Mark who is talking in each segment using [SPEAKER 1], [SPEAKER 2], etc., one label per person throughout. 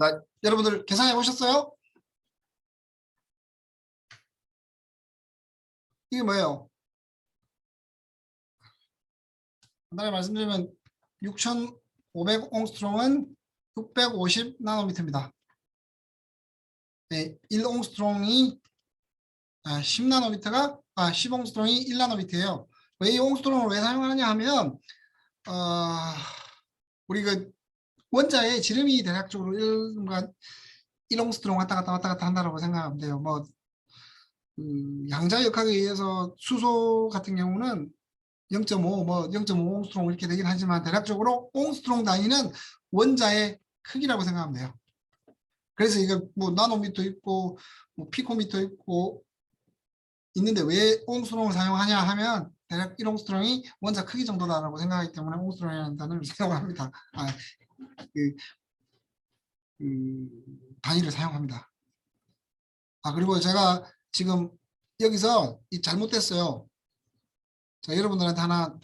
[SPEAKER 1] 자, 여러분들 계산해 보셨어요? 이게 뭐예요? 간단히 말씀드리면 6,500 옹스트롱은 650 나노미터입니다. 네, 1 옹스트롱이 10 나노미터가 10 옹스트롱이 1 나노미터예요. 왜 이 옹스트롱을 왜 사용하느냐 하면 우리 그 원자의 지름이 대략적으로 1 옹스트롱 왔다 갔다 한다고 생각하면 돼요. 뭐 양자역학에 의해서 수소 같은 경우는 0.5, 뭐 0.5 옹스트롱 이렇게 되긴 하지만 대략적으로 옹스트롱 단위는 원자의 크기라고 생각하면 돼요. 그래서 이거 뭐 나노미터 있고 뭐 피코미터 있고 있는데 왜 옹스트롱을 사용하냐 하면 대략 1옹스트롱이 원자 크기 정도다라고 생각하기 때문에 옹스트롱이라는 단어를 사용합니다. 단위를 사용합니다. 그리고 제가 지금 여기서 잘못됐어요. 자, 여러분들한테 하나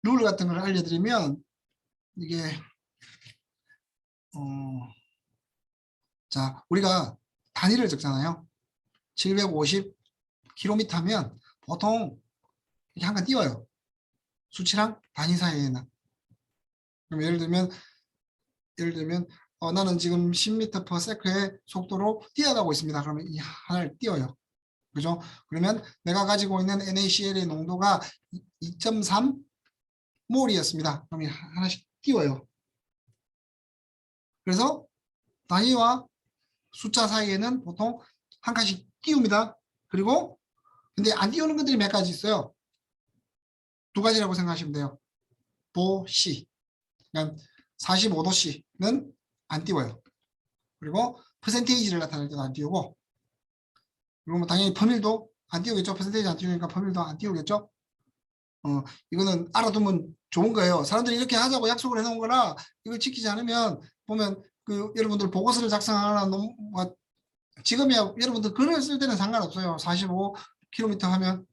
[SPEAKER 1] 룰 같은 걸 알려드리면 이게 자, 우리가 단위를 적잖아요. 750km면 보통 이렇게 한 칸 띄워요. 수치랑 단위 사이에는. 그럼 예를 들면 나는 지금 10m/s의 속도로 뛰어가고 있습니다. 그러면 이 하나를 띄워요. 그죠? 그러면 내가 가지고 있는 NaCl의 농도가 2.3 몰이었습니다. 그럼 하나씩 띄워요. 그래서 단위와 숫자 사이에는 보통 한 칸씩 띄웁니다. 그리고 근데 안 띄우는 것들이 몇 가지 있어요. 두 가지라고 생각하시면 돼요. 도C, 그러니까 45도C는 안 띄워요. 그리고 퍼센테이지를 나타낼 때도 안 띄우고, 그리고 뭐 당연히 퍼밀도 안 띄우겠죠. 퍼센테이지 안 띄우니까 퍼밀도 안 띄우겠죠. 이거는 알아두면 좋은 거예요. 사람들이 이렇게 하자고 약속을 해놓은 거라 이걸 지키지 않으면 보면 그 여러분들 보고서를 작성하거나 뭐 지금이야 여러분들 글을 쓸 때는 상관없어요. 45km 하면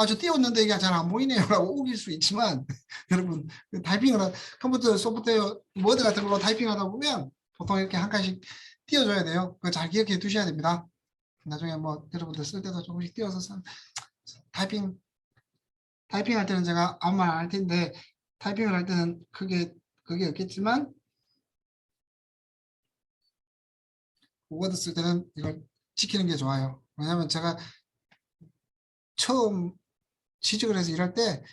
[SPEAKER 1] 저 띄웠는데 이게 잘 안 보이네요 라고 우길 수 있지만 여러분 타이핑을 컴퓨터 소프트웨어 워드 같은 걸로 타이핑하다 보면 보통 이렇게 한 칸씩 띄워줘야 돼요. 그거 잘 기억해 두셔야 됩니다. 나중에 뭐 여러분들 쓸 때도 조금씩 띄워서 타이핑할 때는 제가 아무 말 안 할 텐데 타이핑을 할 때는 그게 없겠지만 워드 쓸 때는 이걸 지키는 게 좋아요. 왜냐하면 제가 처음 취직을 해서 일할 때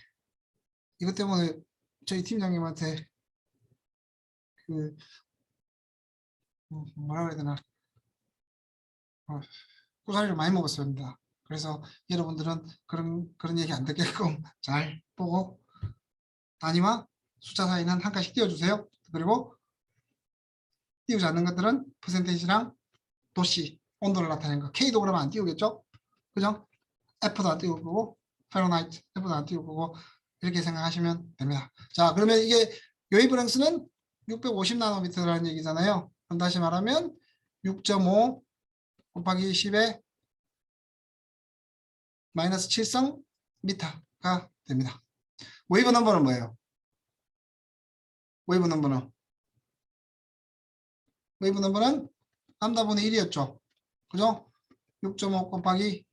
[SPEAKER 1] 이것 때문에 저희 팀장님한테 그 뭐라고 해야 되나 꼬사리를 많이 먹었습니다. 그래서 여러분들은 그런 얘기 안 듣게끔 잘 보고 단위와 숫자 사이는 한 칸씩 띄워주세요. 그리고 띄우지 않는 것들은 퍼센테이지랑 도시 온도를 나타내는 거 K도 그러면 안 띄우겠죠? 그죠? F도 안 띄울 거고 파렌하이트 F도 안 띄울 거고 이렇게 생각하시면 됩니다. 자, 그러면 이게 웨이브랭스는 650 나노미터라는 얘기잖아요. 그럼 다시 말하면 6.5 곱하기 10의 마이너스 7성 미터가 됩니다. 웨이브 넘버는 뭐예요? 웨이브 넘버는 람다분의 1이었죠. 그죠? 6.5 곱하기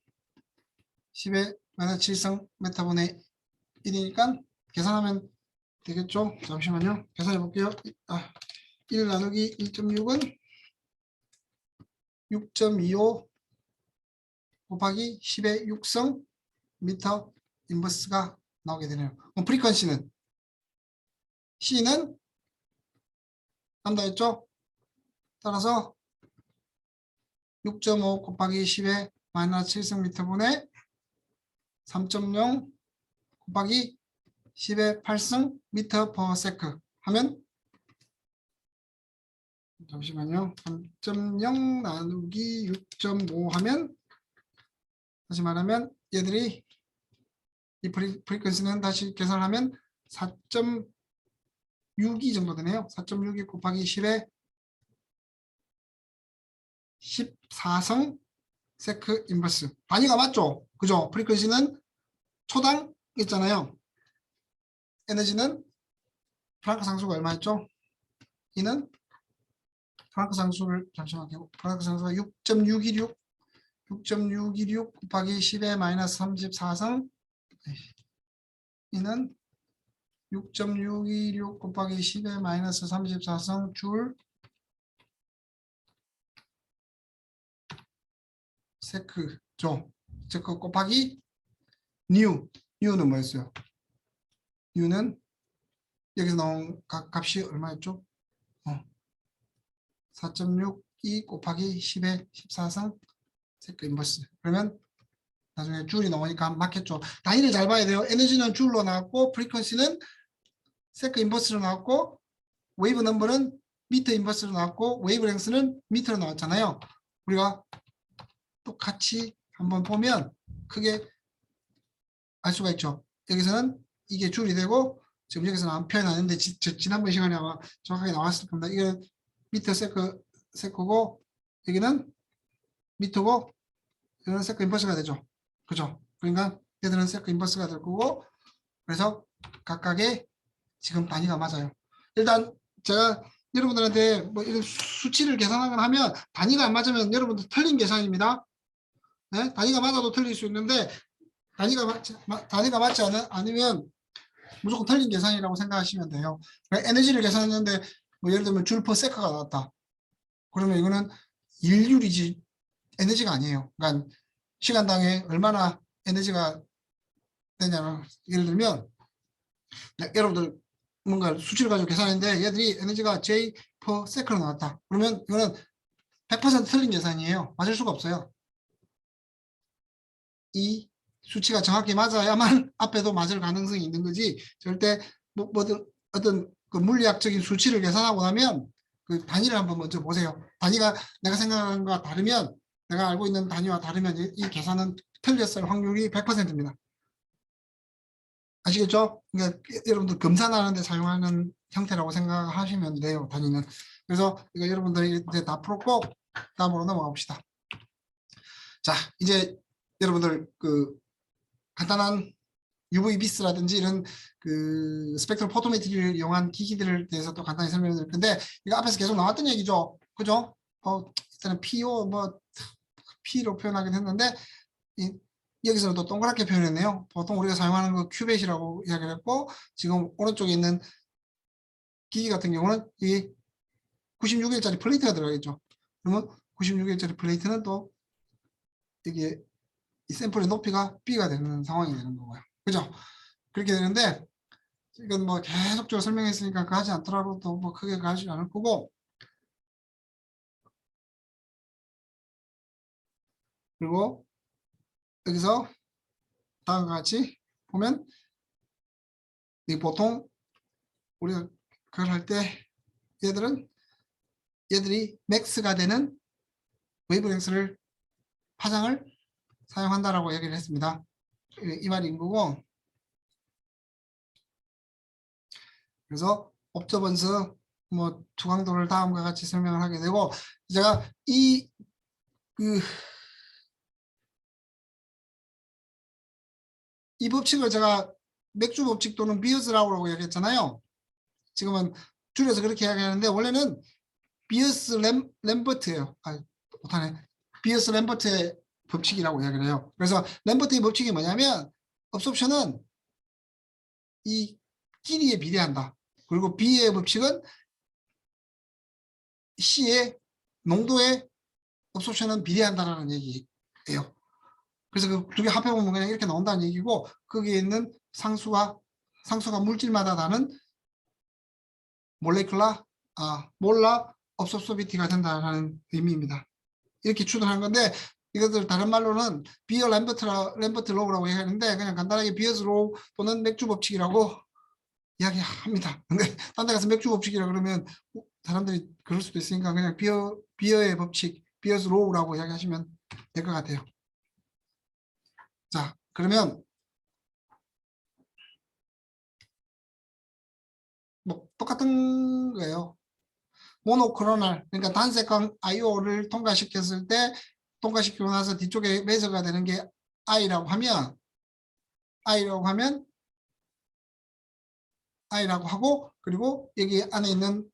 [SPEAKER 1] 10의 마이너스 7성 미터분의 1이니까 계산하면 되겠죠? 잠시만요. 계산해 볼게요. 1 나누기 1.6은 6.25 곱하기 10의 6성 미터 인버스가 나오게 되네요. 그럼 프리퀀시는 C는 람다였죠? 따라서 6.5 곱하기 10의 마이너스 7성 미터분의 3.0 곱하기 10의 8성 미터 퍼 세크 하면 잠시만요. 3.0 나누기 6.5 하면 다시 말하면 얘들이 이 프리퀀시는 다시 계산하면 4.62 정도 되네요. 4.62 곱하기 10의 14성 세크 인버스. 단위가 맞죠? 그죠? 프리퀀시는 초당 있잖아요. 에너지는 플랑크 상수가 얼마였죠? E는 프랑크 상수를 잠시만요. 프랑크 상수가 6.616 곱하기 10의 마이너스 34성 이는 6.616 곱하기 10의 마이너스 34성 줄 세크죠. 세크 곱하기 뉴는 뭐였어요? 뉴는 여기서 나온 값이 얼마였죠? 4.62 곱하기 10의 14성 세크 인버스. 그러면 나중에 줄이 나오니까 맞겠죠. 단위를 잘 봐야 돼요. 에너지는 줄로 나왔고 프리퀀시는 세크 인버스로 나왔고 웨이브 넘버는 미터 인버스로 나왔고 웨이브 랭스는 미터로 나왔잖아요. 우리가 똑같이 한번 보면 크게 알 수가 있죠. 여기서는 이게 줄이 되고 지금 여기서는 안 표현하는데 지난번 시간에 아마 정확하게 나왔을 겁니다. 이게 미터 세크고 여기는 미터고 이거는 세크 인버스가 되죠. 그죠? 그러니까 얘들은 세크 인버스가 될 거고 그래서 각각의 지금 단위가 맞아요. 일단 제가 여러분들한테 뭐 이런 수치를 계산하거나 하면 단위가 안 맞으면 여러분들 틀린 계산입니다. 네? 단위가 맞아도 틀릴 수 있는데 단위가 맞지 않으면 무조건 틀린 계산이라고 생각하시면 돼요. 에너지를 계산했는데 뭐 예를 들면 줄 퍼 세크가 나왔다. 그러면 이거는 일률이지 에너지가 아니에요. 그러니까 시간당에 얼마나 에너지가 되냐면 예를 들면 여러분들 뭔가 수치를 가지고 계산했는데 얘들이 에너지가 J per sec로 나왔다. 그러면 이거는 100% 틀린 계산이에요. 맞을 수가 없어요. 이 수치가 정확히 맞아야만 앞에도 맞을 가능성이 있는 거지. 절대 어떤 그 물리학적인 수치를 계산하고 나면 그 단위를 한번 먼저 보세요. 단위가 내가 생각하는 것과 다르면 내가 알고 있는 단위와 다르면 이 계산은 틀렸을 확률이 100%입니다. 아시겠죠? 그러니까 여러분들 검산하는 데 사용하는 형태라고 생각하시면 돼요. 단위는. 그래서 이거 여러분들이 이제 다 풀었고 다음으로 넘어가 봅시다. 자, 이제 여러분들 그 간단한 UV-BIS라든지 이런 그 스펙트럼 포토메트리를 이용한 기기들에 대해서 또 간단히 설명을 드릴 건데 이거 앞에서 계속 나왔던 얘기죠. 그죠? 일단은 PO 뭐 P로 표현하긴 했는데 여기서는 또 동그랗게 표현했네요. 보통 우리가 사용하는 거 큐벳이라고 이야기를 했고 지금 오른쪽에 있는 기기 같은 경우는 이 96일짜리 플레이트가 들어가겠죠. 그러면 96일짜리 플레이트는 또 이게 이 샘플의 높이가 B가 되는 상황이 되는 거고요. 그죠? 그렇게 되는데 이건 뭐 계속적으로 설명했으니까 그거 하지 않더라도 뭐 크게 가지 않을 거고 그리고 여기서 다음과 같이 보면 이 보통 우리가 그걸 할 때 얘들이 맥스가 되는 웨이브랭스를 파장을 사용한다라고 얘기를 했습니다. 이 말인 거고 그래서 옵저번스 뭐 투광도를 다음과 같이 설명을 하게 되고 제가 이 법칙을 제가 맥주 법칙 또는 비어스라고 얘기했잖아요. 지금은 줄여서 그렇게 이야기하는데 원래는 비어스 램버트예요. 못하네. 비어스 램버트의 법칙이라고 이야기를 해요. 그래서 램버트의 법칙이 뭐냐면 업소션은 이 길이에 비례한다. 그리고 B의 법칙은 C의 농도에 업소션은 비례한다는 얘기예요. 그래서 그 두 개 합해보면 그냥 이렇게 나온다는 얘기고 거기에 있는 상수가 물질마다 다른 몰라 업소소비티가 된다는 의미입니다. 이렇게 추론한 건데 이것들 다른 말로는 비어 램버트 로우라고 얘기하는데 그냥 간단하게 비어스 로우 또는 맥주 법칙이라고 이야기합니다. 근데 딴 데 가서 맥주 법칙이라 그러면 사람들이 그럴 수도 있으니까 그냥 비어의 법칙, 비어스 로우라고 이야기하시면 될 것 같아요. 자, 그러면 뭐 똑같은 거예요. 모노크로널, 그러니까 단색광 IO를 통과시키고 나서 뒤쪽에 매저가 되는 게 I라고 하면 I라고 하고 그리고 여기 안에 있는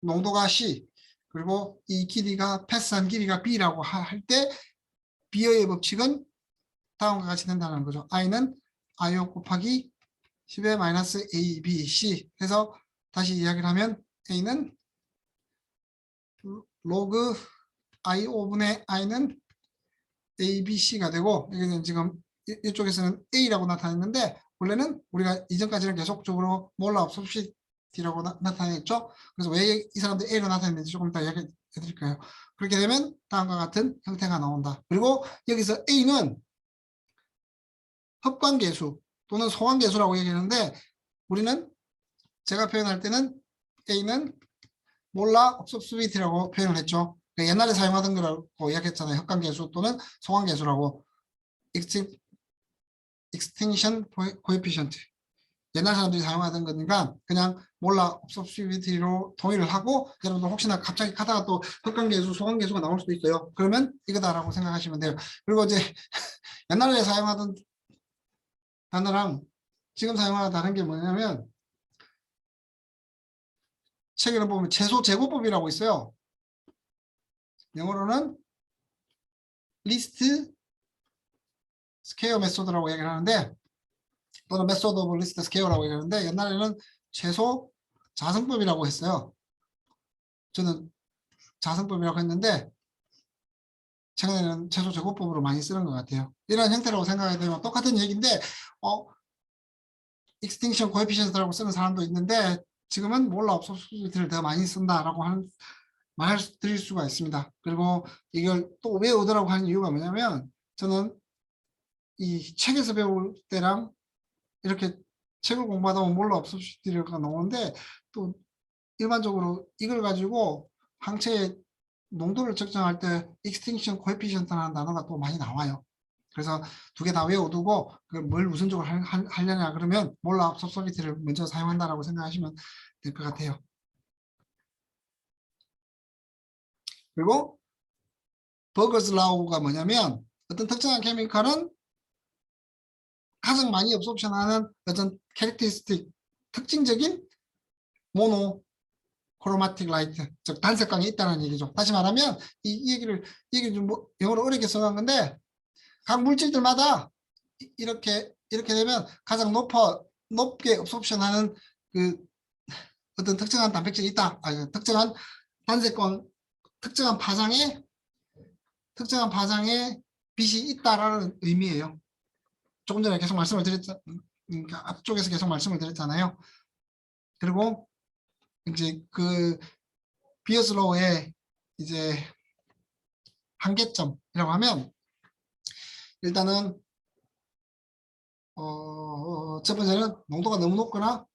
[SPEAKER 1] 농도가 C 그리고 이 길이가 패스한 길이가 B라고 할 때 B의 법칙은 다음과 같이 된다는 거죠. I는 I5 곱하기 10의 마이너스 A, B, C 해서 다시 이야기를 하면 A는 로그 I5분의 I는 A, B, C가 되고 여기는 지금 이쪽에서는 A라고 나타냈는데 원래는 우리가 이전까지는 계속적으로 몰라 업소시티라고 나타냈죠. 그래서 왜 이 사람들 A로 나타냈는지 조금 이따 이야기해 드릴까요. 그렇게 되면 다음과 같은 형태가 나온다. 그리고 여기서 A는 합관계수 또는 소관계수라고 얘기하는데 우리는 제가 표현할 때는 A는 몰라 업소시티라고 표현을 했죠. 옛날에 사용하던 거라고 이야기했잖아요. 합관계수 또는 소관계수라고. extinction coefficient 옛날 사람들이 사용하던 거니까 그냥 몰라 업소시티로 동의를 하고 여러분들 혹시나 갑자기 가다가 또 흑관계수 소관계수가 나올 수도 있어요. 그러면 이거다라고 생각하시면 돼요. 그리고 이제 옛날에 사용하던 단어랑 지금 사용하는 다른 게 뭐냐면 책에 보면 최소 제곱법이라고 있어요. 영어로는 리스트 스퀘어 메소드라고 얘기를 하는데 또는 메소드 오브 리스트 스퀘어라고 얘기하는데 옛날에는 최소 자성법이라고 했어요. 저는 자성법이라고 했는데 최근에는 최소 제곱법으로 많이 쓰는 것 같아요. 이런 형태라고 생각하게 되면 똑같은 얘기인데 extinction coefficient라고 쓰는 사람도 있는데 지금은 몰라 업소시티를 더 많이 쓴다라고 하는 말을 드릴 수가 있습니다. 그리고 이걸 또 외우더라고 하는 이유가 뭐냐면 저는 이 책에서 배울 때랑 이렇게 책을 공부하다 보면 몰라 업소시티가 나오는데 또 일반적으로 이걸 가지고 항체의 농도를 측정할 때 extinction coefficient라는 단어가 또 많이 나와요. 그래서 두 개 다 외워두고 뭘 우선적으로 하려냐 그러면 몰라 업소시티를 먼저 사용한다라고 생각하시면 될 것 같아요. 그리고 버거스 라우가 뭐냐면 어떤 특정한 케미컬은 가장 많이 업소션하는 어떤 캐릭터리스틱 특징적인 모노 크로마틱 라이트 즉 단색광이 있다는 얘기죠. 다시 말하면 이 얘기를 좀 영어로 어렵게 써놓은 건데 각 물질들마다 이렇게 되면 가장 높게 업소션하는 그 어떤 특정한 단백질이 있다. 특정한 단색광 특정한 파장의 빛이 있다라는 의미예요. 조금 전에 계속 말씀을 드렸죠. 앞쪽에서 계속 말씀을 드렸잖아요. 그리고 이제 그 비어슬로우의 이제 한계점이라고 하면 일단은 첫 번째는 농도가 너무 높거나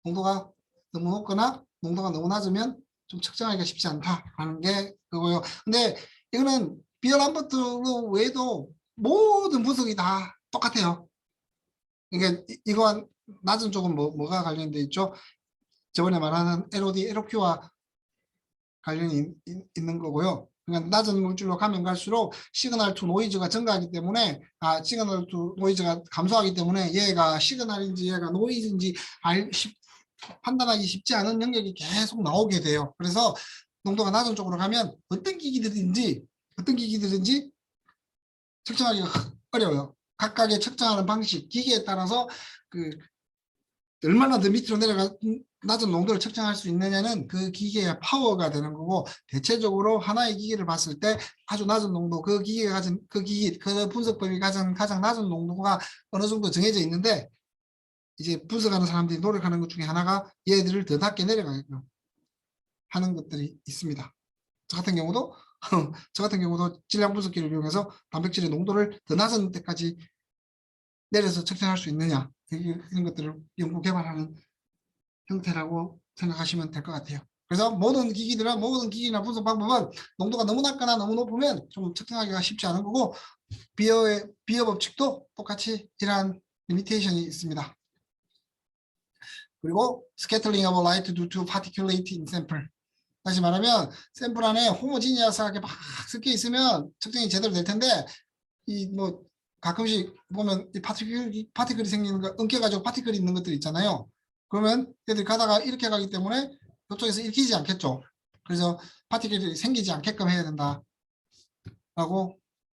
[SPEAKER 1] 농도가 너무 낮으면 좀 측정하기가 쉽지 않다라는 게 그거요. 근데 이거는 비어람버트 외에도 모든 분석이 다 똑같아요. 그러니까 이거 낮은 쪽은 뭐가 관련돼 있죠? 저번에 말하는 LOD, LOQ와 관련이 있는 거고요. 그러니까 낮은 물질로 가면 갈수록 시그널 투 노이즈가 증가하기 때문에 시그널 투 노이즈가 감소하기 때문에 얘가 시그널인지 얘가 노이즈인지 판단하기 쉽지 않은 영역이 계속 나오게 돼요. 그래서 농도가 낮은 쪽으로 가면 어떤 기기들인지 측정하기가 어려워요. 각각의 측정하는 방식, 기계에 따라서 얼마나 더 밑으로 내려가 낮은 농도를 측정할 수 있느냐는 그 기계의 파워가 되는 거고 대체적으로 하나의 기계를 봤을 때 아주 낮은 농도 그 기계가 가진 그 분석법이 가장 낮은 농도가 어느 정도 정해져 있는데 이제 분석하는 사람들이 노력하는 것 중에 하나가 얘들을 더 낮게 내려가게끔 하는 것들이 있습니다. 저 같은 경우도 질량 분석기를 이용해서 단백질의 농도를 더 낮은 데까지 내려서 측정할 수 있느냐 이런 것들을 연구 개발하는 형태라고 생각하시면 될 것 같아요. 그래서 모든 기기나 분석 방법은 농도가 너무 낮거나 너무 높으면 좀 측정하기가 쉽지 않은 거고 비어 법칙도 똑같이 이러한 리미테이션이 있습니다. 그리고 scattering of light due to particulate in sample. 다시 말하면 샘플 안에 호모지니어스하게 막 섞여 있으면 측정이 제대로 될 텐데 가끔씩 보면 이 파티클이 생기는 거 엉켜가지고 파티클이 있는 것들 있잖아요. 그러면 얘들이 가다가 이렇게 가기 때문에 이쪽에서 읽히지 않겠죠. 그래서 파티클이 생기지 않게끔 해야 된다라고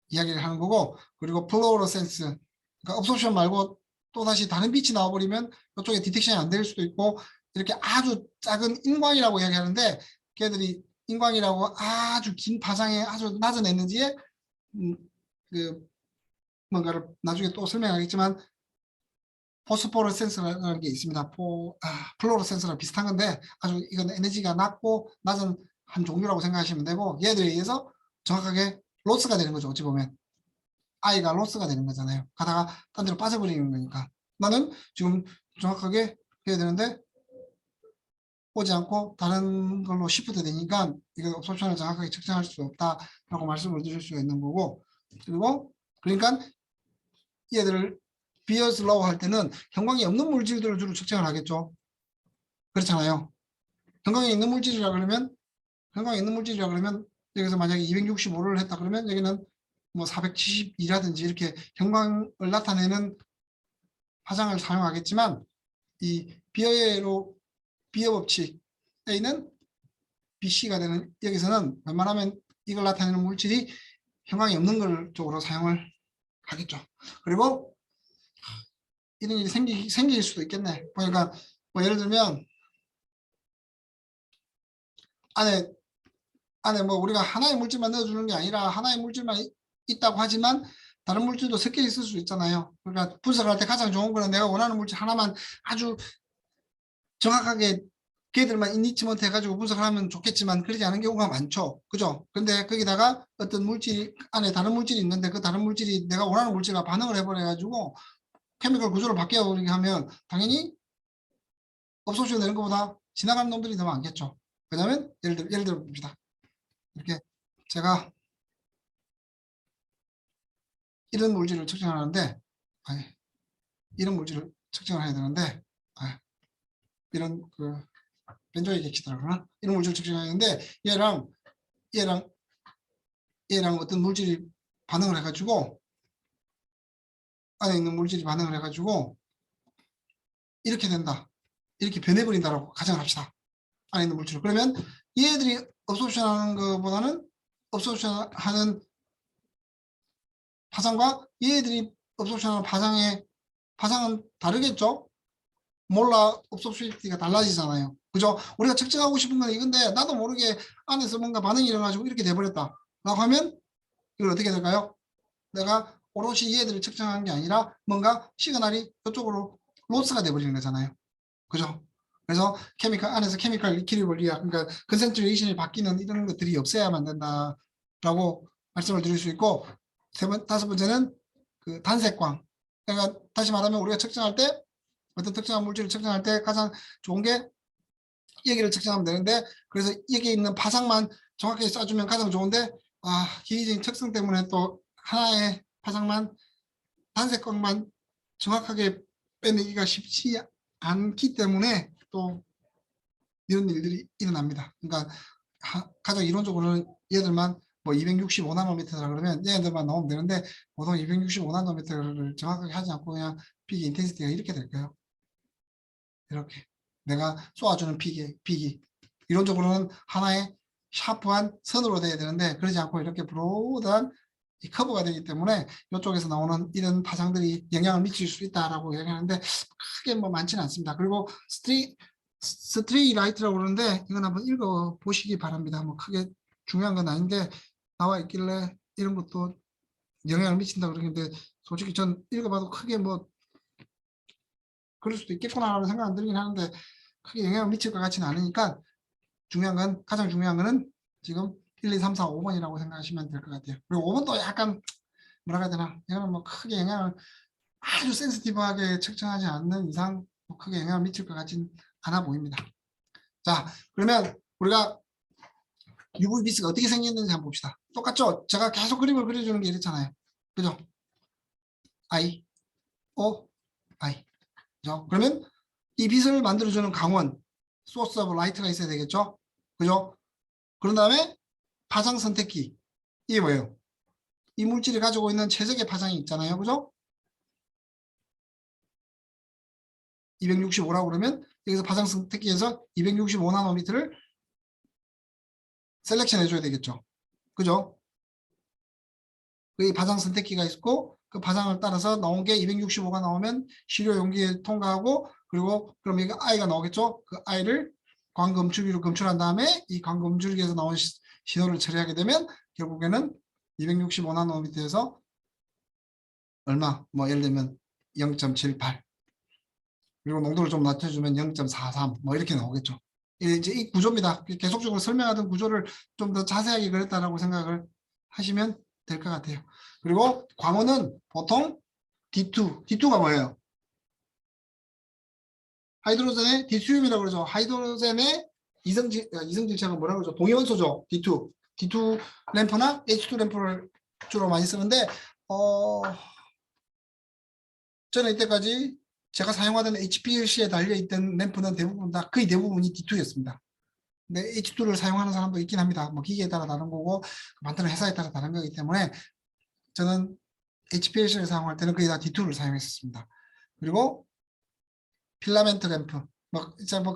[SPEAKER 1] 이야기를 하는 거고, 그리고 플로로센스, 그러니까 업소션 말고 또 다시 다른 빛이 나와버리면 이쪽에 디텍션이 안 될 수도 있고, 이렇게 아주 작은 인광이라고 이야기하는데, 걔들이 인광이라고 아주 긴 파장의 아주 낮은 에너지에 그 뭔가를 나중에 또 설명하겠지만 포스포르센스라는 게 있습니다. 플로로센스랑 비슷한 건데 아주 이건 에너지가 낮고 낮은 한 종류라고 생각하시면 되고, 얘들에 의해서 정확하게 로스가 되는 거죠. 어찌 보면 아이가 로스가 되는 거잖아요. 가다가 딴 데로 빠져버리는 거니까. 나는 지금 정확하게 해야 되는데 오지 않고 다른 걸로 시프트 되니까 이거 옵션을 정확하게 측정할 수 없다라고 말씀을 드릴 수가 있는 거고, 그리고 그러니까 얘들을 비어스 로우 할 때는 형광이 없는 물질들을 주로 측정을 하겠죠. 그렇잖아요. 형광이 있는 물질이라 그러면 여기서 만약에 265를 했다 그러면 여기는 뭐 472라든지 이렇게 형광을 나타내는 파장을 사용하겠지만, 이 비어 법칙에는 BC가 되는 여기서는 웬만하면 이걸 나타내는 물질이 형광이 없는 걸 쪽으로 사용을 하겠죠. 그리고 이런 일이 생길 수도 있겠네. 그러니까 뭐 예를 들면 안에 뭐 우리가 하나의 물질만 넣어주는 게 아니라 하나의 물질만 있다고 하지만 다른 물질도 섞여 있을 수 있잖아요. 그러니까 분석할 때 가장 좋은 거는 내가 원하는 물질 하나만 아주 정확하게 걔들만 인리치먼트 해가지고 분석을 하면 좋겠지만 그러지 않은 경우가 많죠. 그죠? 근데 거기다가 어떤 물질 안에 다른 물질이 있는데 그 다른 물질이 내가 원하는 물질과 반응을 해버려가지고 케미컬 구조를 바뀌어버리게 하면 당연히 업소션 되는 것보다 지나가는 놈들이 더 많겠죠. 왜냐면 예를 들어 봅시다. 이렇게 제가 이런 물질을 측정하는데, 이런 물질을 측정을 해야 되는데, 이런 그 벤조이 객시더라 그러나 이런 물질을 측정하는데 얘랑 어떤 물질이 반응을 해가지고 안에 있는 물질이 반응을 해가지고 이렇게 된다, 이렇게 변해버린다라고 가정을 합시다. 안에 있는 물질을. 그러면 얘들이 업소션 하는 것보다는 업소션 하는 파장과 얘들이 업소션 하는 파장은 다르겠죠? 몰라, 업소시티가 달라지잖아요. 그죠? 우리가 측정하고 싶은 건 이건데 나도 모르게 안에서 뭔가 반응이 일어나가지고 이렇게 돼버렸다 라고 하면 이걸 어떻게 될까요? 내가 오롯이 얘들을 측정한 게 아니라 뭔가 시그널이 이쪽으로 로스가 돼버리는 거잖아요. 그죠? 그래서 안에서 케미컬 리퀴리블리아, 그러니까 컨센트레이션이 바뀌는 이런 것들이 없어야만 된다라고 말씀을 드릴 수 있고, 다섯 번째는 그 단색광. 그러니까 다시 말하면 우리가 측정할 때 어떤 특정한 물질을 측정할 때 가장 좋은 게 여기를 측정하면 되는데, 그래서 여기에 있는 파장만 정확하게 쏴주면 가장 좋은데 기기적인 특성 때문에 또 하나의 파장만 단색광만 정확하게 빼내기가 쉽지 않기 때문에 또 이런 일들이 일어납니다. 그러니까 가장 이론적으로는 얘들만 뭐 265나노미터라 그러면 얘들만 나오면 되는데 보통 265나노미터를 정확하게 하지 않고 그냥 픽 인텐시티가 이렇게 될까요? 이렇게 내가 쏘아주는 픽이 이론적으로는 하나의 샤프한 선으로 돼야 되는데 그러지 않고 이렇게 브로드한 이 커브가 되기 때문에 이쪽에서 나오는 이런 파장들이 영향을 미칠 수 있다라고 얘기하는데 크게 뭐 많지는 않습니다. 그리고 스트레이 라이트라고 그러는데 이건 한번 읽어 보시기 바랍니다. 뭐 크게 중요한 건 아닌데 나와 있길래 이런 것도 영향을 미친다 그러는데 솔직히 전 읽어봐도 크게 뭐 그럴 수도 있겠구나라는 생각은 들긴 하는데 크게 영향을 미칠 것 같지는 않으니까 가장 중요한 거는 지금 1, 2, 3, 4, 5번이라고 생각하시면 될 것 같아요. 그리고 5번도 약간 뭐라고 해야 되나, 이거는 뭐 크게 영향을 아주 센시티브하게 측정하지 않는 이상 뭐 크게 영향을 미칠 것 같진 않아 보입니다. 자, 그러면 우리가 UVB스가 어떻게 생겼는지 한번 봅시다. 똑같죠? 제가 계속 그림을 그려주는 게 이렇잖아요. 그죠? I, O, I. 그죠? 그러면 이 빛을 만들어주는 강원, 소스 오브 라이트가 있어야 되겠죠? 그죠? 그런 다음에 파장 선택기. 이게 뭐예요? 이 물질이 가지고 있는 최적의 파장이 있잖아요. 그죠? 265라고 그러면 여기서 파장 선택기에서 265나노미터를 셀렉션 해줘야 되겠죠. 그죠? 그 파장 선택기가 있고 그 파장을 따라서 나온 게 265가 나오면 시료 용기에 통과하고 그리고 그럼 여기 I가 나오겠죠. 그 I를 광검출기로 검출한 다음에 이 광검출기에서 나온 신호를 처리하게 되면 결국에는 265나노미터에서 얼마? 뭐 예를 들면 0.78 그리고 농도를 좀 낮춰주면 0.43 뭐 이렇게 나오겠죠. 이제 이 구조입니다. 계속적으로 설명하던 구조를 좀 더 자세하게 그렸다라고 생각을 하시면 될 것 같아요. 그리고 광원은 보통 D2가 뭐예요? 하이드로젠의 디스륨이라고 그러죠. 하이드로젠의 이성질체가 뭐라고 그러죠? 동위원소죠. D2 램프나 H2 램프를 주로 많이 쓰는데 저는 이때까지 제가 사용하던 HPLC에 달려있던 램프는 대부분 다 거의 대부분이 D2였습니다. 근데 H2를 사용하는 사람도 있긴 합니다. 뭐 기계에 따라 다른 거고 만드는 회사에 따라 다른 거기 때문에 저는 HPLC를 사용할 때는 거의 다 D2를 사용했었습니다. 그리고 필라멘트 램프 뭐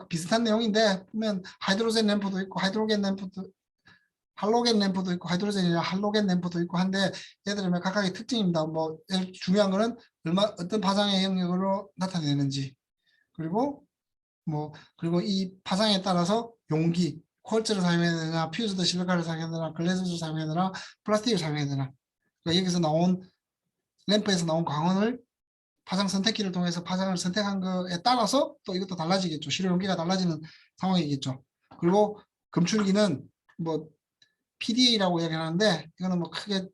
[SPEAKER 1] 비슷한 내용인데 보면 하이드로젠 램프도 있고 할로겐 램프도 있고 하이드로젠이나 할로겐 램프도 있고 한데 얘들은 각각의 특징입니다. 뭐 중요한 거는 어떤 파장의 영역으로 나타내는지 그리고 그리고 이 파장에 따라서 용기 콜츠를 사용해야 되나 퓨즈드 실리카를 사용해야 되나 글래스를 사용해야 되나 플라스틱을 사용해야 되나 그러니까 여기서 나온 램프에서 나온 광원을 파장 선택기를 통해서 파장을 선택한 거에 따라서 또 이것도 달라지겠죠. 시료 용기가 달라지는 상황이겠죠. 그리고 검출기는 뭐 PDA라고 얘기하는데 이거는 뭐 크게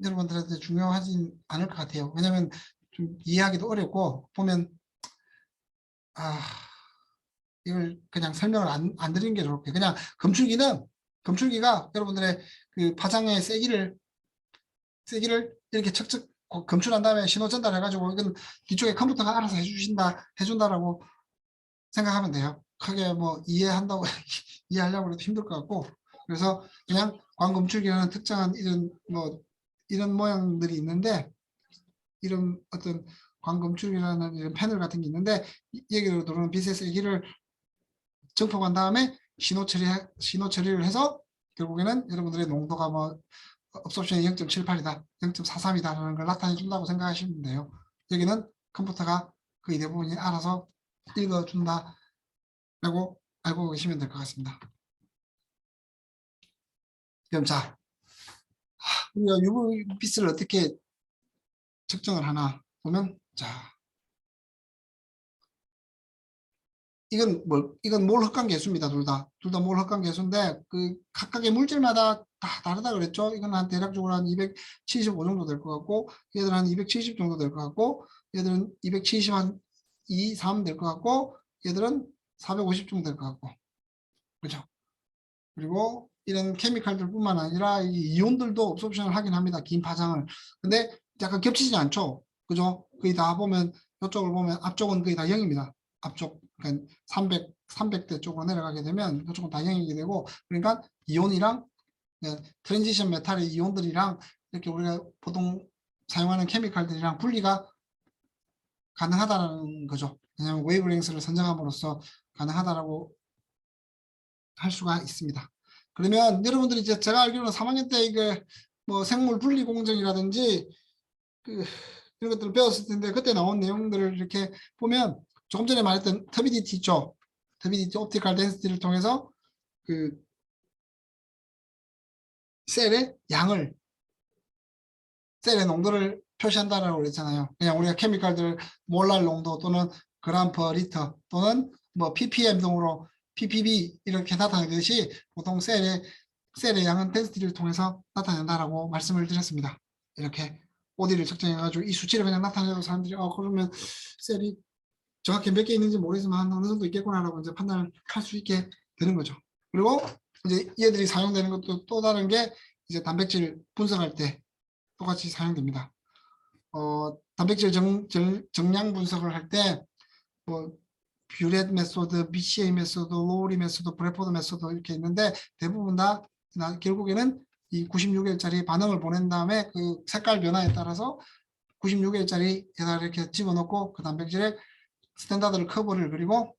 [SPEAKER 1] 여러분들한테 중요하진 않을 것 같아요. 왜냐하면 좀 이해하기도 어렵고 보면 이걸 그냥 설명을 안 드리는 게 좋을 거예요. 그냥 검출기가 여러분들의 그 파장의 세기를 이렇게 척척 검출한 다음에 신호 전달해가지고 이건 뒤쪽에 컴퓨터가 알아서 해준다라고 생각하면 돼요. 크게 뭐 이해하려고 해도 힘들 것 같고 그래서 그냥 광검출기는 특정한 이런 모양들이 있는데 이런 어떤 광검출기라는 이런 패널 같은 게 있는데 여기로 들어오는 빛의 세기를 증폭한 다음에 신호 처리를 해서 결국에는 여러분들의 농도가 뭐 업소션이 0.78이다, 0.43이다라는 걸 나타내 준다고 생각하시면 돼요. 여기는 컴퓨터가 거의 대부분이 알아서 읽어준다라고 알고 계시면 될 것 같습니다. 그럼 자, 우리가 UV빛을 어떻게 측정을 하나 보면 이건 몰 흑광 개수입니다. 둘 다 몰 흑광 개수인데 그 각각의 물질마다 다 다르다 그랬죠. 이건 한 대략적으로 한 275 정도 될 것 같고 얘들은 한 270 정도 될 것 같고 얘들은 270 한 2, 3 될 것 같고 얘들은 450 정도 될 것 같고 그렇죠. 그리고 이런 케미칼들 뿐만 아니라 이 이온들도 옵소션을 하긴 합니다. 긴 파장을. 근데 약간 겹치지 않죠. 그죠? 거의 다 보면 이쪽을 보면 앞쪽은 거의 다 0입니다. 앞쪽 그러니까 300대 쪽으로 내려가게 되면 이쪽은 다 0이게 되고 그러니까 이온이랑 트랜지션 메탈의 이온들이랑 이렇게 우리가 보통 사용하는 케미칼들이랑 분리가 가능하다는 거죠. 왜냐하면 웨이브랭스를 선정함으로써 가능하다라고 할 수가 있습니다. 그러면 여러분들이 이제 제가 알기로는 3학년 때 이게 뭐 생물 분리 공정이라든지 이런 것들을 배웠을 텐데 그때 나온 내용들을 이렇게 보면 조금 전에 말했던 터비디티 있죠. 터비디티 옵티컬 덴시티를 통해서 그 셀의 농도를 표시한다라고 그랬잖아요. 그냥 우리가 케미칼들 몰랄 농도 또는 그램 퍼 리터 또는 뭐 ppm 등으로 ppb 이렇게 나타내듯이 보통 셀의 양은 덴시티를 통해서 나타낸다라고 말씀을 드렸습니다. 이렇게 OD를 측정해가지고 이 수치를 그냥 나타내도 사람들이 그러면 셀이 정확히 몇 개 있는지 모르지만 어느 정도 있겠구나라고 이제 판단을 할 수 있게 되는 거죠. 그리고 이제 얘들이 사용되는 것도 또 다른 게 이제 단백질 분석할 때 똑같이 사용됩니다. 단백질 정량 분석을 할 때 뭐 뷰렛 메소드, BCA 메소드, 로우리 메소드, 브래포드 메소드 이렇게 있는데 대부분 다 결국에는 이 96일짜리 반응을 보낸 다음에 그 색깔 변화에 따라서 96일짜리에다 이렇게 집어넣고 그 단백질의 스탠다드 커브를 그리고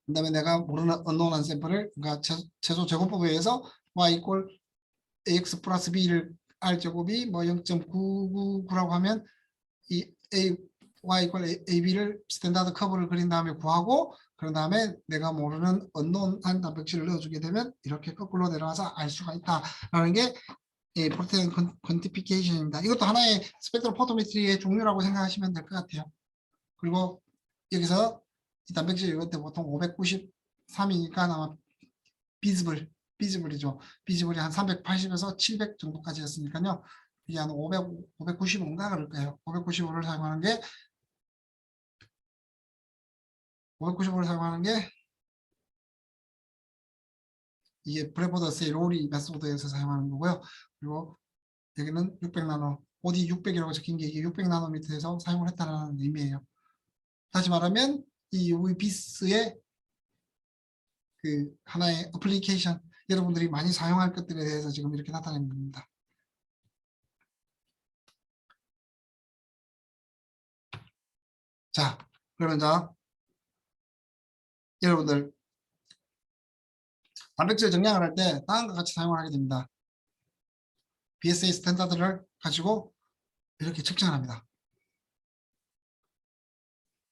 [SPEAKER 1] 그다음에 내가 모르는 언노운한 샘플을 그러니까 최소 제곱법에 의해서 y 이퀄 ax 플러스 b를 r 제곱이 뭐 0.999라고 하면 이 a y 이퀄 ab를 스탠다드 커브를 그린 다음에 구하고 그런 다음에 내가 모르는 언노운한 단백질을 넣어주게 되면 이렇게 거꾸로 내려와서 알 수가 있다라는 게 프로테인 퀀티피케이션입니다. 이것도 하나의 스펙트럼 포토메트리의 종류라고 생각하시면 될 것 같아요. 그리고 여기서 이 단백질 이것도 보통 593이니까 아마 비즈블이죠. 비즈블이 한 380에서 700 정도까지였으니까요. 이게 한 595인가 그럴 거예요. 595를 사용하는 게 595를 사용하는 게 이게 브레포드 세이 로리 메소드에서 사용하는 거고요. 그리고 여기는 600나노, OD 600이라고 적힌 게 이게 600나노미터에서 사용을 했다는 의미예요. 다시 말하면 이 UV-BIS의 그 하나의 어플리케이션, 여러분들이 많이 사용할 것들에 대해서 지금 이렇게 나타낸 겁니다. 자, 그러면 자, 여러분들 단백질 정량을 할 때 다음과 같이 사용을 하게 됩니다. BSA 스탠다드를 가지고 이렇게 측정합니다.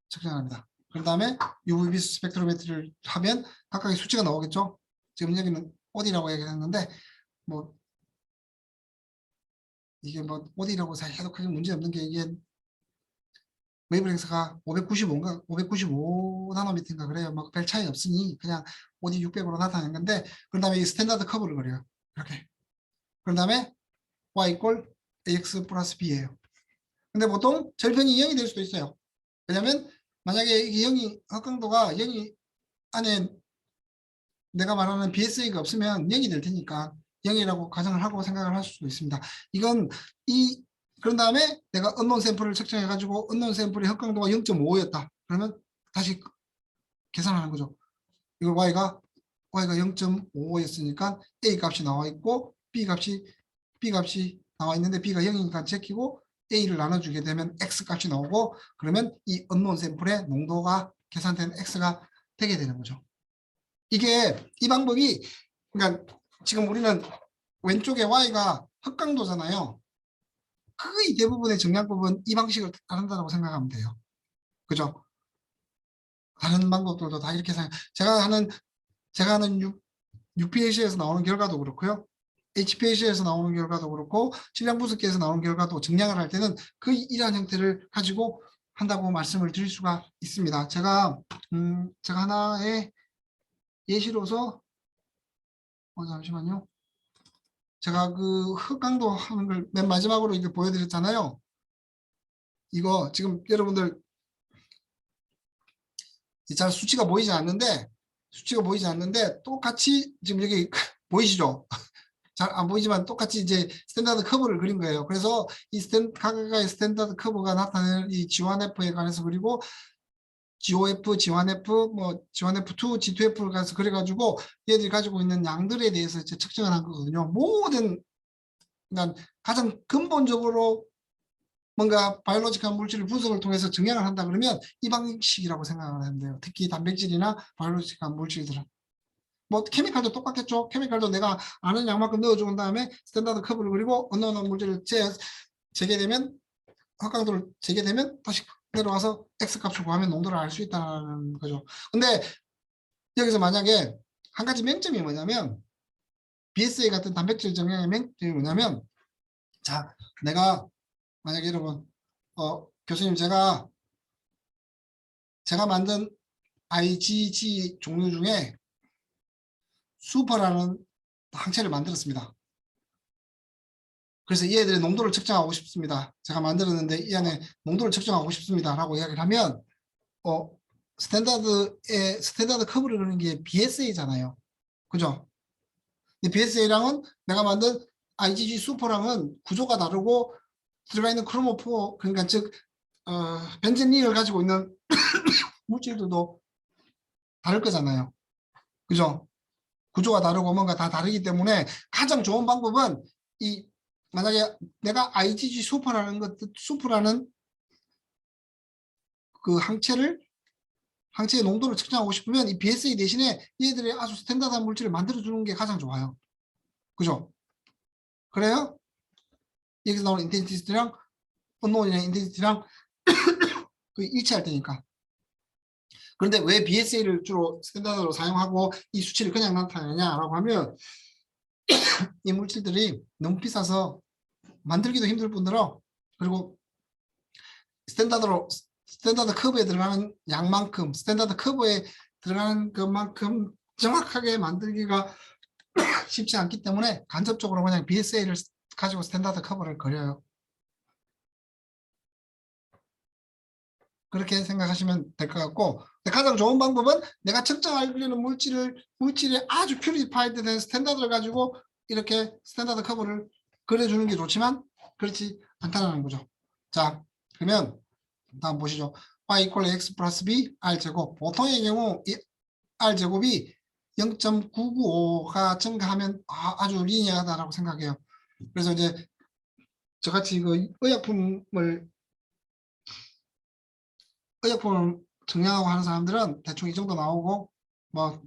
[SPEAKER 1] 측정합니다. 그 다음에 UV 스펙트로메트리를 하면 각각의 수치가 나오겠죠. 지금 여기는 OD라고 얘기했는데 뭐 이게 뭐 OD라고 해도 크게 문제 없는 게 이게 웨이브랭스가 595인가 595 나노미터인가 그래요. 뭐 별 차이 없으니 그냥 OD 600으로 나타낸 건데 그 다음에 이 스탠다드 커브를 그려요. 이렇게. 그 다음에 y 이퀄 ax 플러스 b예요. 근데 보통 절편이 0이 될 수도 있어요. 왜냐면 만약에 이게 0이 확강도가 0이 안에 내가 말하는 BSA가 없으면 0이 될 테니까 0이라고 가정을 하고 생각을 할 수도 있습니다. 이건 그런 다음에 내가 언노운 샘플을 측정해 가지고 언노운 샘플의 흑강도가 0.5였다. 그러면 다시 계산하는 거죠. 이거 y가 0.55였으니까 a 값이 나와 있고 b 값이 나와 있는데 b가 0이니까 제끼고 a를 나눠주게 되면 x 값이 나오고 그러면 이 언노운 샘플의 농도가 계산된 x가 되게 되는 거죠. 이 방법이 그러니까 지금 우리는 왼쪽에 y가 흑강도잖아요. 거의 대부분의 정량법은 이 방식을 따른다고 생각하면 돼요. 그죠? 다른 방법들도 다 이렇게 제가 하는 UPAC에서 나오는 결과도 그렇고요. HPAC에서 나오는 결과도 그렇고 질량 분석기에서 나오는 결과도 정량을 할 때는 거의 이러한 형태를 가지고 한다고 말씀을 드릴 수가 있습니다. 제가 하나의 예시로서 잠시만요. 제가 그 흑강도 하는 걸 맨 마지막으로 이렇게 보여드렸잖아요. 이거 지금 여러분들 잘 수치가 보이지 않는데 똑같이 지금 여기 보이시죠? 잘 안 보이지만 똑같이 이제 스탠다드 커브를 그린 거예요. 그래서 이 각각의 스탠다드 커브가 나타내는 이 G1F에 관해서 그리고 GOF, G1F, 뭐 G1F2, G2F를 가서 그래가지고 얘들이 가지고 있는 양들에 대해서 이제 측정을 한 거거든요. 모든 그러니까 가장 근본적으로 뭔가 바이올로직한 물질을 분석을 통해서 정량을 한다 그러면 이 방식이라고 생각을 하면 돼요. 특히 단백질이나 바이올로직한 물질들은. 뭐 케미칼도 똑같겠죠. 케미칼도 내가 아는 양만큼 넣어준 다음에 스탠다드 커브를 그리고 어느 물질을 재게되면 확강도를 재게되면 다시 내려와서 X 값을 구하면 농도를 알 수 있다는 거죠. 근데 여기서 만약에 한 가지 맹점이 뭐냐면 BSA 같은 단백질 정량의 맹점이 뭐냐면 자 내가 만약에 여러분 교수님 제가 만든 IgG 종류 중에 슈퍼라는 항체를 만들었습니다. 그래서 이 애들의 농도를 측정하고 싶습니다. 제가 만들었는데 이 안에 농도를 측정하고 싶습니다. 라고 이야기를 하면 스탠다드 커브를 그리는 게 BSA잖아요. 그죠? BSA랑은 내가 만든 IgG 슈퍼랑은 구조가 다르고 들어가 있는 크로모포 그러니까 즉 벤젠링을 가지고 있는 물질들도 다를 거잖아요. 그죠? 구조가 다르고 뭔가 다 다르기 때문에 가장 좋은 방법은 만약에 내가 IgG 슈퍼라는 그 항체를 항체의 농도를 측정하고 싶으면 이 BSA 대신에 얘들의 아주 스탠다드한 물질을 만들어주는 게 가장 좋아요. 그죠? 그래요? 여기서 나오는 인텐시티랑 언노운이랑 인텐시티랑 일치할 테니까. 그런데 왜 BSA를 주로 스탠다드로 사용하고 이 수치를 그냥 나타내냐라고 하면 이 물질들이 너무 비싸서 만들기도 힘들 뿐더러 그리고 스탠다드 커브에 들어가는 양만큼 스탠다드 커브에 들어가는 것만큼 정확하게 만들기가 쉽지 않기 때문에 간접적으로 그냥 BSA를 가지고 스탠다드 커브를 그려요. 그렇게 생각하시면 될 것 같고 가장 좋은 방법은 내가 측정하려는 물질의 아주 큐리파이드 된 스탠다드를 가지고 이렇게 스탠다드 커브를 그려주는 게 좋지만 그렇지 않다는 거죠. 자, 그러면 다음 보시죠. y 이퀄 x 플러스 b r제곱. 보통의 경우 이 r제곱이 0.995가 증가하면 아주 리니어하다라고 생각해요. 그래서 이제 저같이 그 의약품을 증량하고 하는 사람들은 대충 이 정도 나오고 뭐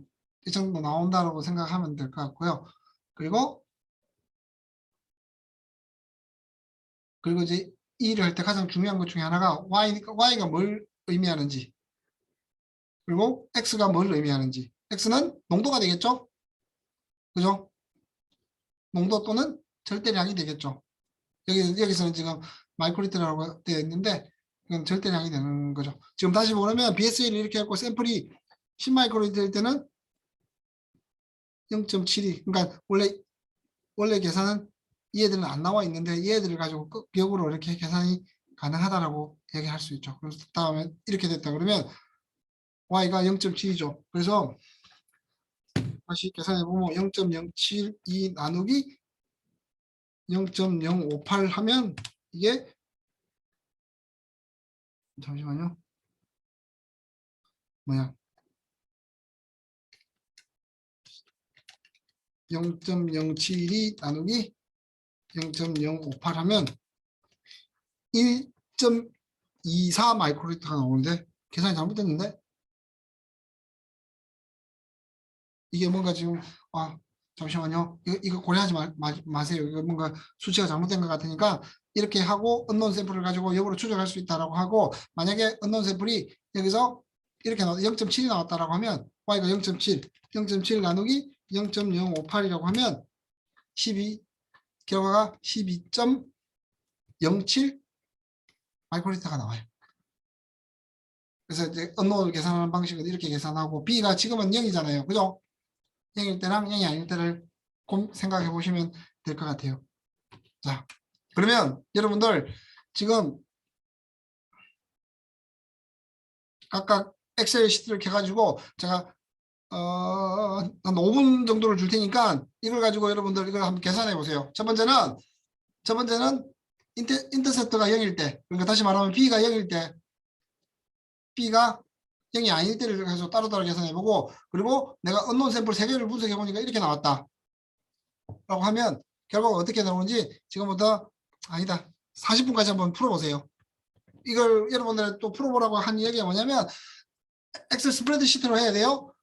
[SPEAKER 1] 이 정도 나온다고 생각하면 될 것 같고요. 그리고 이제 일을 할 때 가장 중요한 것 중에 하나가 y가 뭘 의미하는지 그리고 x가 뭘 의미하는지. x는 농도가 되겠죠? 그죠? 농도 또는 절대량이 되겠죠. 여기서는 지금 마이크로리터라고 되어 있는데 이건 절대량이 되는 거죠. 지금 다시 보면 BSA를 이렇게 했고 샘플이 10마이크로리터일 때는 0.72. 그러니까 원래 계산은 얘들은 안 나와 있는데 얘들을 가지고 역으로 이렇게 계산이 가능하다라고 얘기할 수 있죠. 그래서 다음에 이렇게 됐다 그러면 y가 0.7이죠. 그래서 다시 계산해 보면 0.072 나누기 0.058 하면 이게 잠시만요. 뭐야? 0.072 나누기 0.058 하면 1.24 마이크로리터가 나오는데 계산이 잘못됐는데 이게 뭔가 지금 잠시만요. 이거 고려하지 마세요. 이거 뭔가 수치가 잘못된 것 같으니까 이렇게 하고 언노운 샘플을 가지고 역으로 추적할 수 있다라고 하고 만약에 언노운 샘플이 여기서 이렇게 0.7이 나왔다라고 하면 y가 0.7 나누기 0.058이라고 하면 12 결과가 12.07 마이크로리터가 나와요. 그래서 이제 언노운을 계산하는 방식은 이렇게 계산하고 b가 지금은 0이잖아요. 그죠? 0일 때랑 0이 아닐 때를 생각해 보시면 될 것 같아요. 자, 그러면 여러분들 지금 각각 엑셀 시트를 켜가지고 제가 한 5분 정도를 줄 테니까 이걸 가지고 여러분들 이걸 한번 계산해 보세요. 첫 번째는 인터셉트가 0일 때, 그러니까 다시 말하면 B가 0일 때, B가 0이 아닐 때를 해서 따로따로 계산해 보고, 그리고 내가 언노운 샘플 3개를 분석해 보니까 이렇게 나왔다 라고 하면 결과가 어떻게 나오는지 지금부터 아니다 40분까지 한번 풀어보세요. 이걸 여러분들 또 풀어보라고 한 얘기가 뭐냐면 엑셀 스프레드시트로 해야 돼요.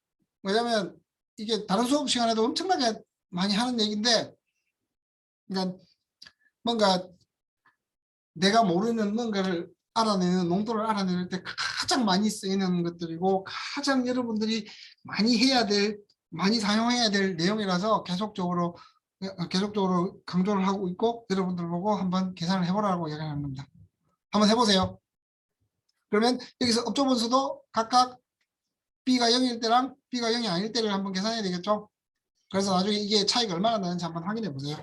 [SPEAKER 1] 왜냐면 이게 다른 수업 시간에도 엄청나게 많이 하는 얘기인데 그러니까 뭔가 내가 모르는 뭔가를 알아내는 농도를 알아낼 때 가장 많이 쓰이는 것들이고 가장 여러분들이 많이 해야 될 많이 사용해야 될 내용이라서 계속적으로 강조를 하고 있고 여러분들 보고 한번 계산을 해보라고 얘기하는 겁니다. 한번 해보세요. 그러면 여기서 업종분수도 각각 B가 0일 때랑 B가 0이 아닐 때를 한번 계산해야 되겠죠. 그래서 나중에 이게 차이가 얼마나 나는지 한번 확인해 보세요.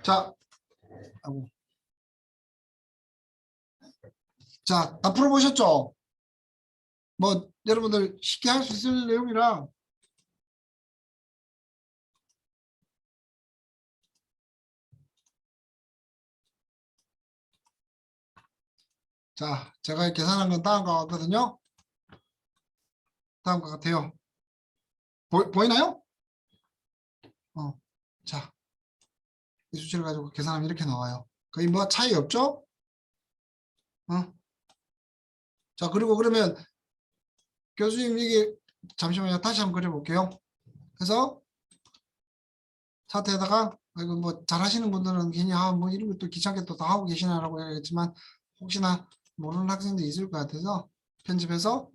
[SPEAKER 1] 자, 아이고. 자, 다 풀어보셨죠? 뭐 여러분들 쉽게 할 수 있을 내용이라. 자, 제가 계산한 건 다음과 같거든요. 다음과 같아요. 보이나요? 자, 이 수치를 가지고 계산하면 이렇게 나와요. 거의 뭐 차이 없죠? 자, 그리고 그러면 교수님 이게 잠시만요. 다시 한번 그려볼게요. 그래서 차트에다가 이거 뭐 잘하시는 분들은 괜히 뭐 이런 것도 귀찮게 또 다 하고 계시나라고 해야겠지만 혹시나 모르는 학생들이 있을 것 같아서 편집해서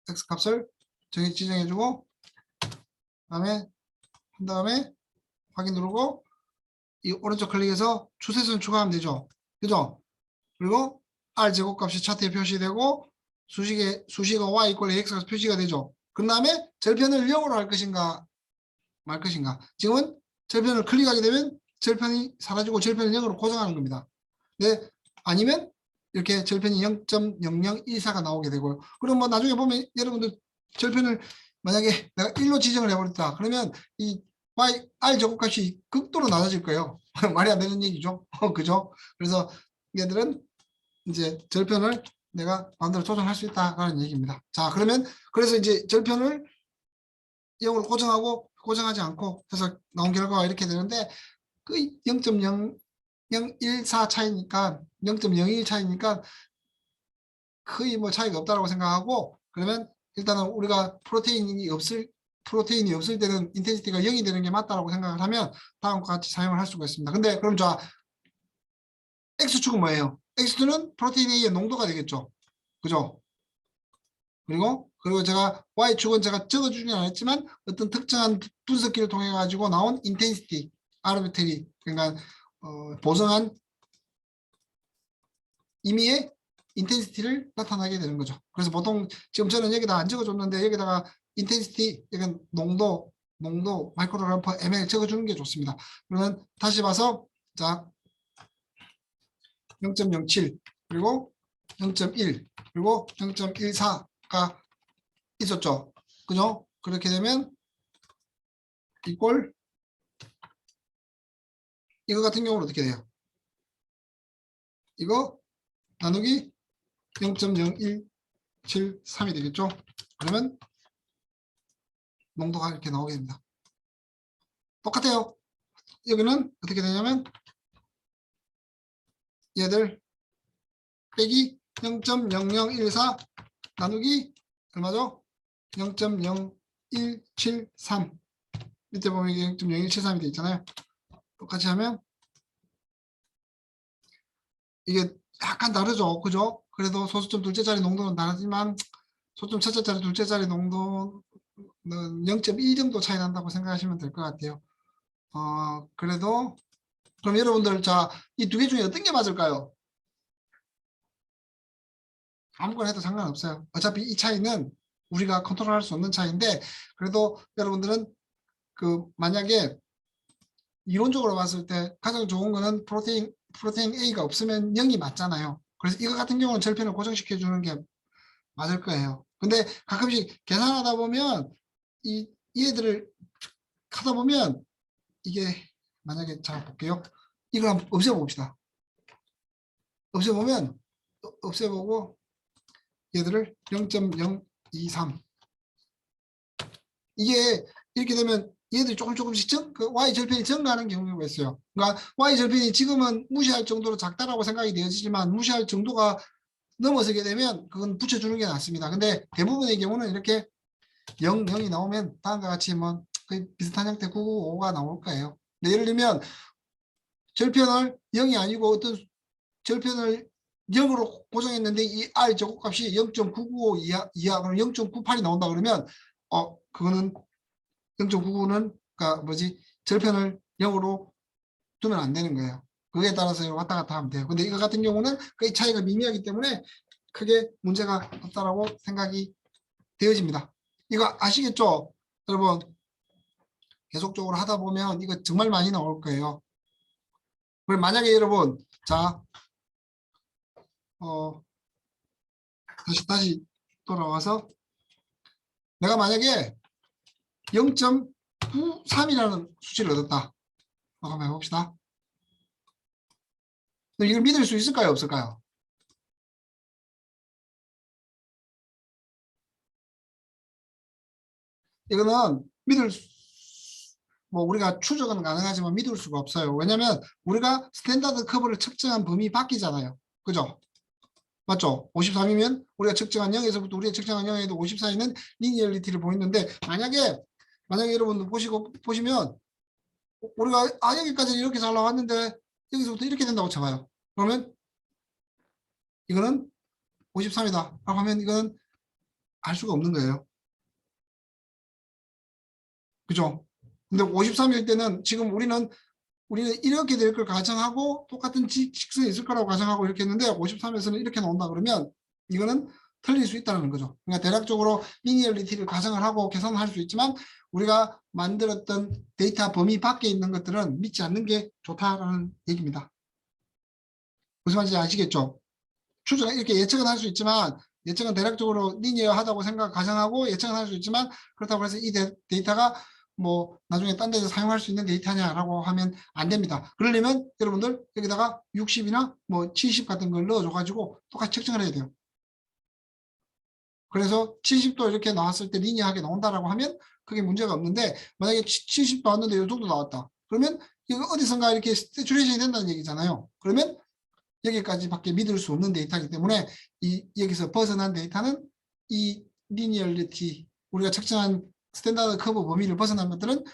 [SPEAKER 1] x 값을 지정해주고 그다음에 한 다음에 확인 누르고 이 오른쪽 클릭해서 추세선 추가하면 되죠. 그죠? 그리고 r 제곱값이 차트에 표시되고 수식어 y 이퀄 x가 표시가 되죠. 그 다음에 절편을 0으로 할 것인가 말 것인가. 지금은 절편을 클릭하게 되면 절편이 사라지고 절편을 0으로 고정하는 겁니다. 네, 아니면 이렇게 절편이 0.0014가 나오게 되고요. 그럼 뭐 나중에 보면 여러분들 절편을 만약에 내가 1로 지정을 해버렸다. 그러면 이 r 제곱값이 극도로 낮아질 거예요. 말이 안 되는 얘기죠. 그죠? 그래서 얘들은 이제 절편을 내가 마음대로 조정할 수 있다라는 얘기입니다. 자, 그러면 그래서 이제 절편을 0으로 고정하지 않고 해서 나온 결과가 이렇게 되는데 그 0.0014 차이니까 0.01 차이니까 거의 뭐 차이가 없다라고 생각하고 그러면 일단은 우리가 프로테인이 없을 때는 인텐시티가 0이 되는 게 맞다라고 생각을 하면 다음과 같이 사용을 할 수가 있습니다. 근데 그럼 자 X축은 뭐예요? X축은 프로테인 A의 농도가 되겠죠. 그죠? 그리고 제가 Y축은 제가 적어주진 않았지만 어떤 특정한 분석기를 통해 가지고 나온 인텐시티, 아르비트리, 그러니까 보정한 임의의 인텐시티를 나타나게 되는 거죠. 그래서 보통 지금 저는 여기다 안 적어줬는데 여기다가 인텐시티, 이건 농도 마이크로그램 퍼 ml 적어주는 게 좋습니다. 그러면 다시 봐서 자 0.07 그리고 0.1 그리고 0.14가 있었죠. 그죠? 그렇게 되면 이꼴 이거 같은 경우는 어떻게 돼요? 이거 나누기 0.0173이 되겠죠? 그러면 농도가 이렇게 나오게 됩니다. 똑같아요. 여기는 어떻게 되냐면 얘들 빼기 0.0014 나누기 얼마죠? 0.0173 밑에 보면 이게 0.0173이 되어 있잖아요. 똑같이 하면 이게 약간 다르죠. 그죠? 그래도 소수점 둘째 자리 농도는 다르지만 소수점 첫째 자리 둘째 자리 농도는 0.1 정도 차이 난다고 생각하시면 될 것 같아요. 그래도 그럼 여러분들 자 이 두 개 중에 어떤 게 맞을까요? 아무거나 해도 상관없어요. 어차피 이 차이는 우리가 컨트롤할 수 없는 차이인데 그래도 여러분들은 그 만약에 이론적으로 봤을 때 가장 좋은 거는 프로테인 A가 없으면 0이 맞잖아요. 그래서 이거 같은 경우는 절편을 고정시켜 주는 게 맞을 거예요. 근데 가끔씩 계산하다 보면 이 얘들을 하다 보면 이게 만약에 자 볼게요. 이걸 한번 없애봅시다. 없애보고 얘들을 0.023 이게 이렇게 되면 얘들이 조금씩 그 Y 절편이 증가하는 경우가 있어요. 그러니까 Y 절편이 지금은 무시할 정도로 작다라고 생각이 되어지지만 무시할 정도가 넘어서게 되면 그건 붙여주는 게 낫습니다. 근데 대부분의 경우는 이렇게 0이 나오면 다음과 같이 뭐 거의 비슷한 형태 995가 나올 거예요. 예를 들면 절편을 0이 아니고 어떤 절편을 0으로 고정했는데 이 R 제곱값이 0.995 이하 그럼 0.98이 나온다 그러면 그거는 0.99는 그러니까 절편을 0으로 두면 안 되는 거예요. 그에 따라서 왔다 갔다 하면 돼요. 근데 이거 같은 경우는 그 차이가 미미하기 때문에 크게 문제가 없다라고 생각이 되어집니다. 이거 아시겠죠? 여러분 계속적으로 하다 보면 이거 정말 많이 나올 거예요. 그럼 만약에 여러분, 자, 다시 돌아와서 내가 만약에 0.93이라는 수치를 얻었다. 한번 해봅시다. 이걸 믿을 수 있을까요? 없을까요? 이거는 뭐 우리가 추적은 가능하지만 믿을 수가 없어요. 왜냐하면 우리가 스탠다드 커브를 측정한 범위 바뀌잖아요. 그죠? 맞죠? 53이면 우리가 측정한 0에서부터 우리가 측정한 0에도 54에는 리니얼리티를 보이는데 만약에 여러분들 보시면 우리가 여기까지 이렇게 잘 나왔는데 여기서부터 이렇게 된다고 쳐봐요. 그러면 이거는 53이다 라고 하면 이건 알 수가 없는 거예요. 그죠? 근데 53일 때는 지금 우리는 이렇게 될 걸 가정하고 똑같은 직선이 있을 거라고 가정하고 이렇게 했는데 53에서는 이렇게 나온다 그러면 이거는 틀릴 수 있다는 거죠. 그러니까 대략적으로 리니얼리티를 가정을 하고 계산을 할 수 있지만 우리가 만들었던 데이터 범위 밖에 있는 것들은 믿지 않는 게 좋다라는 얘기입니다. 무슨 말인지 아시겠죠? 추정 이렇게 예측은 할 수 있지만 예측은 대략적으로 리니어하다고 가정하고 예측은 할 수 있지만 그렇다고 해서 이 데이터가 뭐 나중에 딴 데서 사용할 수 있는 데이터냐라고 하면 안 됩니다. 그러려면 여러분들 여기다가 60이나 뭐 70 같은 걸 넣어줘 가지고 똑같이 측정을 해야 돼요. 그래서 70도 이렇게 나왔을 때 리니어하게 나온다라고 하면 그게 문제가 없는데 만약에 70도 나왔는데 이 정도 나왔다. 그러면 이거 어디선가 이렇게 세츄레이션이 된다는 얘기잖아요. 그러면 여기까지밖에 믿을 수 없는 데이터이기 때문에 여기서 벗어난 데이터는 이 리니얼리티 우리가 측정한 스탠다드 커브 범위를 벗어난 것들은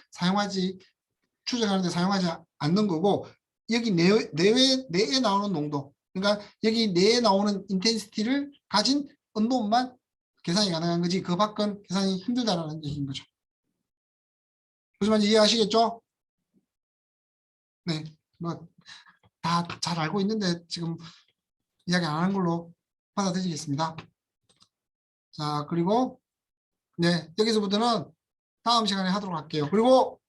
[SPEAKER 1] 추정하는데 사용하지 않는 거고 여기 내에 나오는 농도 그러니까 여기 내에 나오는 인텐시티를 가진 언론만 계산이 가능한 거지 그 밖은 계산이 힘들다라는 얘기인 거죠. 무슨 말인지 이해하시겠죠? 네, 뭐 다 잘 알고 있는데 지금 이야기 안 하는 걸로 받아들이겠습니다. 자, 그리고 네, 여기서부터는 다음 시간에 하도록 할게요. 그리고